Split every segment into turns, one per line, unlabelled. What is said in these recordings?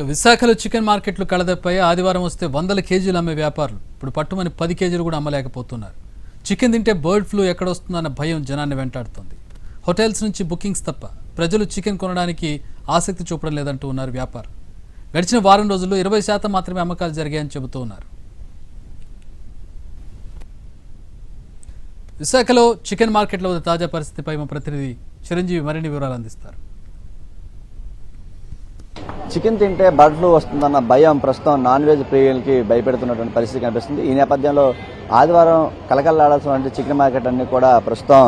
విశాఖలో చికెన్ మార్కెట్లు కళదప్పాయి. ఆదివారం వస్తే వందల కేజీలు అమ్మే వ్యాపారులు ఇప్పుడు పట్టుమని 10 కేజీలు కూడా అమ్మలేకపోతున్నారు. చికెన్ తింటే బర్డ్ ఫ్లూ ఎక్కడొస్తుందన్న భయం జనాన్ని వెంటాడుతోంది. హోటల్స్ నుంచి బుకింగ్స్ తప్ప ప్రజలు చికెన్ కొనడానికి ఆసక్తి చూపడం లేదంటూ ఉన్నారు వ్యాపారులు. గడిచిన వారం రోజుల్లో 20% మాత్రమే అమ్మకాలు జరిగాయని చెబుతూ ఉన్నారు. విశాఖలో చికెన్ మార్కెట్లో తాజా పరిస్థితిపై మా ప్రతినిధి చిరంజీవి మరిన్ని వివరాలు అందిస్తారు.
చికెన్ తింటే బర్డ్ ఫ్లూ వస్తుందన్న భయం ప్రస్తుతం నాన్ వెజ్ ప్రియులకి భయపెడుతున్నటువంటి పరిస్థితి కనిపిస్తుంది. ఈ నేపథ్యంలో ఆదివారం కలకల్లాడాల్సినటువంటి చికెన్ మార్కెట్ అన్ని కూడా ప్రస్తుతం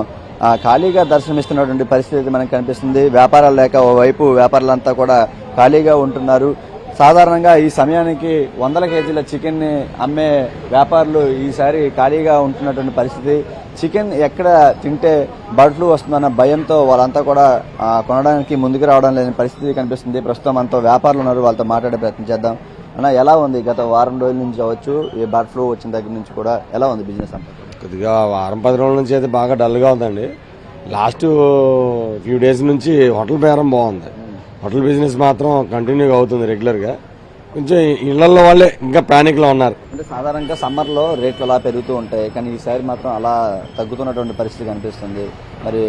ఖాళీగా దర్శనమిస్తున్నటువంటి పరిస్థితి మనకు కనిపిస్తుంది. వ్యాపారాలు లేక ఓవైపు వ్యాపారులంతా కూడా ఖాళీగా ఉంటున్నారు. సాధారణంగా ఈ సమయానికి 100 కేజీల చికెన్ని అమ్మే వ్యాపారులు ఈసారి ఖాళీగా ఉంటున్నటువంటి పరిస్థితి. చికెన్ ఎక్కడ తింటే బర్డ్ ఫ్లూ వస్తుందన్న భయంతో వాళ్ళంతా కూడా కొనడానికి ముందుకు రావడం లేని పరిస్థితి కనిపిస్తుంది. ప్రస్తుతం మనతో వ్యాపారులు ఉన్నారు, వాళ్ళతో మాట్లాడే ప్రయత్నం చేద్దాం. అన్న, ఎలా ఉంది గత వారం రోజుల నుంచి అవ్వచ్చు, ఈ బర్డ్ ఫ్లూ వచ్చిన దగ్గర నుంచి కూడా ఎలా ఉంది బిజినెస్ అంతా?
కొద్దిగా వారం 10 రోజుల నుంచి అయితే బాగా డల్గా ఉందండి. లాస్ట్ ఫ్యూ డేస్ నుంచి హోటల్ బేరం బాగుంది. హోటల్ బిజినెస్ మాత్రం కంటిన్యూగా అవుతుంది రెగ్యులర్గా. కొంచెం ఇళ్లలో వాళ్ళే ఇంకా ప్యానిక్లో ఉన్నారు.
అంటే సాధారణంగా సమ్మర్లో రేట్లు అలా పెరుగుతూ ఉంటాయి, కానీ ఈసారి మాత్రం అలా తగ్గుతున్నటువంటి పరిస్థితి కనిపిస్తుంది. మరి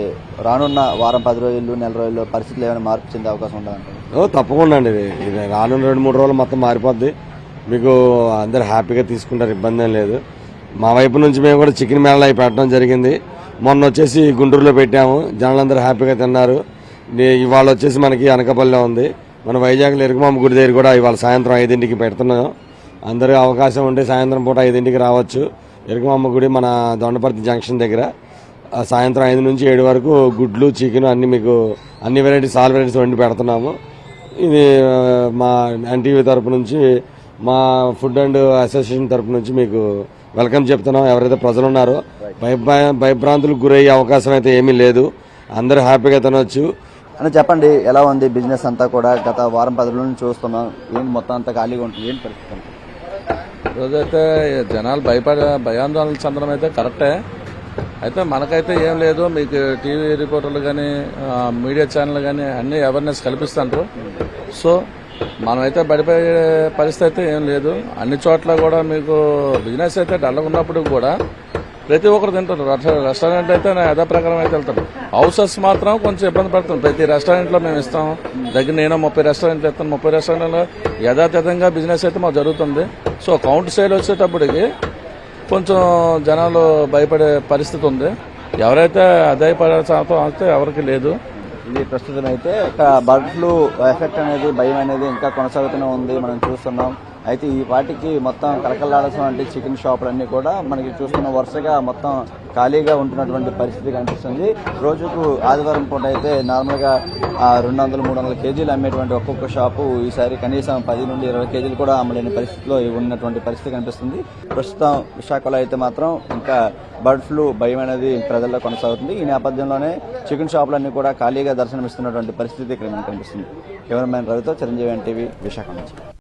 రానున్న వారం 10 రోజులు నెల రోజుల్లో పరిస్థితులు ఏమైనా మార్పు చెందే అవకాశం ఉంటుందంటే?
తప్పకుండా అండి. ఇది రానున్న 2-3 రోజులు మొత్తం మారిపోద్ది. మీకు అందరు హ్యాపీగా తీసుకుంటారు, ఇబ్బంది ఏం లేదు. మా వైపు నుంచి మేము కూడా చికెన్ మేళ అవి పెట్టడం జరిగింది. మొన్న వచ్చేసి గుంటూరులో పెట్టాము, జనాలందరూ హ్యాపీగా తిన్నారు. ఇవాళ వచ్చేసి మనకి అనకాపల్లిలో ఉంది. మన వైజాగ్లో ఎరుకమామ గుడి దగ్గర కూడా ఇవాళ సాయంత్రం 5ంటికి పెడుతున్నాం. అందరూ అవకాశం ఉంటే సాయంత్రం పూట 5ంటికి రావచ్చు. ఎరుకమామ గుడి మన దొండపర్తి జంక్షన్ దగ్గర సాయంత్రం 5 నుంచి 7 వరకు గుడ్లు చికెన్ అన్ని మీకు అన్ని వెరైటీస్ ఆల్ వెరైటీస్ వండి పెడుతున్నాము. ఇది మా ఎన్టీవీ తరపు నుంచి, మా ఫుడ్ అండ్ అసోసియేషన్ తరపు నుంచి మీకు వెల్కమ్ చెప్తున్నాం. ఎవరైతే ప్రజలు ఉన్నారో భయభ్రాంతులకు గురయ్యే అవకాశం అయితే ఏమీ లేదు. అందరూ హ్యాపీగా తినవచ్చు.
అని చెప్పండి, ఎలా ఉంది బిజినెస్ అంతా? కూడా గత వారం 10 రోజుల నుంచి చూస్తున్నాం, ఏంటి మొత్తం అంతా ఖాళీగా ఉంటుంది, ఏంటి పరిస్థితి?
రోజైతే జనాలు భయాందోళన చెందడం అయితే కరెక్టే. అయితే మనకైతే ఏం లేదు. మీకు టీవీ రిపోర్టర్లు కానీ మీడియా ఛానల్ కానీ అన్ని అవేర్నెస్ కల్పిస్తుంటారు. సో మనమైతే పడిపోయే పరిస్థితి అయితే ఏం లేదు. అన్ని చోట్ల కూడా మీకు బిజినెస్ అయితే డల్గా ఉన్నప్పుడు కూడా ప్రతి ఒక్కరు తింటారు. రెస్టారెంట్ అయితే యథా ప్రకారం అయితే వెళ్తారు. హౌసెస్ మాత్రం కొంచెం ఇబ్బంది పడుతుంది. ప్రతి రెస్టారెంట్లో మేము ఇస్తాం. దగ్గర నేను 30 రెస్టారెంట్లు ఇస్తాను. 30 రెస్టారెంట్లో యథాతథంగా బిజినెస్ అయితే మాకు జరుగుతుంది. సో కౌంట్ సైడ్ వచ్చేటప్పటికి కొంచెం జనాలు భయపడే పరిస్థితి ఉంది. ఎవరైతే అదే శాతం అయితే ఎవరికి లేదు.
ఇది ప్రస్తుతం అయితే బర్డ్ ఫ్లూ ఎఫెక్ట్ అనేది, భయం అనేది ఇంకా కొనసాగుతూనే ఉంది, మనం చూస్తున్నాం. అయితే ఈ వాటికి మొత్తం కలకల్లాడాల్సిన చికెన్ షాపులన్నీ కూడా మనకి చూస్తున్న వరుసగా మొత్తం ఖాళీగా ఉంటున్నటువంటి పరిస్థితి కనిపిస్తుంది. రోజుకు ఆదివారం పూట అయితే నార్మల్గా 200-300 కేజీలు అమ్మేటువంటి ఒక్కొక్క షాపు ఈసారి కనీసం 10 నుండి 20 కేజీలు కూడా అమ్మలేని పరిస్థితిలో ఉన్నటువంటి పరిస్థితి కనిపిస్తుంది. ప్రస్తుతం విశాఖలో అయితే మాత్రం ఇంకా బర్డ్ ఫ్లూ భయం అనేది ప్రజల్లో కొనసాగుతుంది. ఈ నేపథ్యంలోనే చికెన్ షాపులన్నీ కూడా ఖాళీగా దర్శనమిస్తున్నటువంటి పరిస్థితి ఇక్కడ మనకు కనిపిస్తుంది. కెమెరామెన్ రవితో చిరంజీవి, ఎన్టీవీ, విశాఖ నుంచి.